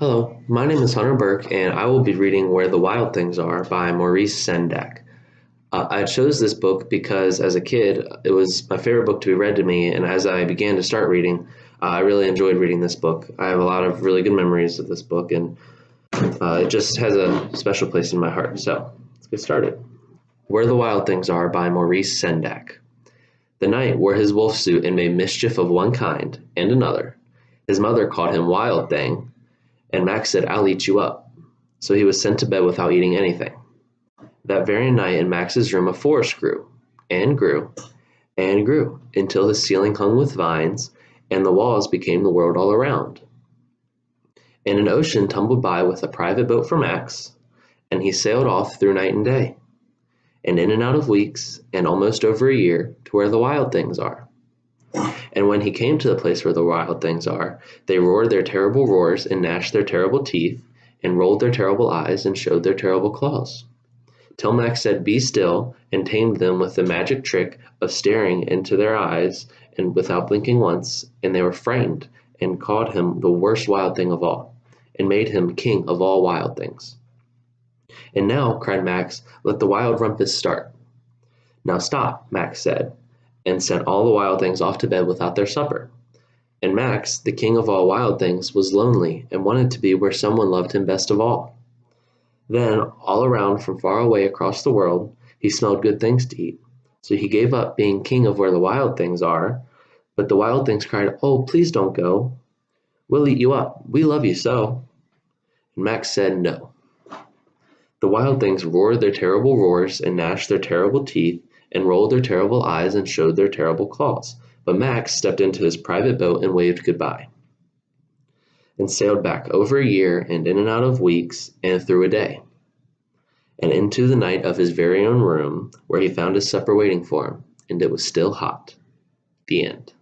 Hello, my name is Hunter Burke, and I will be reading Where the Wild Things Are by Maurice Sendak. I chose this book because as a kid, it was my favorite book to be read to me, and as I began to start reading, I really enjoyed reading this book. I have a lot of really good memories of this book, and it just has a special place in my heart. So, let's get started. Where the Wild Things Are by Maurice Sendak. The knight wore his wolf suit and made mischief of one kind and another. His mother called him Wild Thing, and Max said, "I'll eat you up." So he was sent to bed without eating anything. That very night in Max's room a forest grew, and grew, and grew, until the ceiling hung with vines, and the walls became the world all around. And an ocean tumbled by with a private boat for Max, and he sailed off through night and day, and in and out of weeks, and almost over a year, to where the wild things are. And when he came to the place where the wild things are, they roared their terrible roars and gnashed their terrible teeth and rolled their terrible eyes and showed their terrible claws. Till Max said, "Be still," and tamed them with the magic trick of staring into their eyes and without blinking once, and they were frightened and called him the worst wild thing of all, and made him king of all wild things. "And now," cried Max, "let the wild rumpus start." "Now stop," Max said, and sent all the wild things off to bed without their supper. And Max, the king of all wild things, was lonely and wanted to be where someone loved him best of all. Then, all around from far away across the world, he smelled good things to eat. So he gave up being king of where the wild things are, but the wild things cried, "Oh, please don't go. We'll eat you up. We love you so." And Max said no. The wild things roared their terrible roars and gnashed their terrible teeth and rolled their terrible eyes and showed their terrible claws. But Max stepped into his private boat and waved goodbye, and sailed back over a year and in and out of weeks and through a day, and into the night of his very own room, where he found his supper waiting for him, and it was still hot. The end.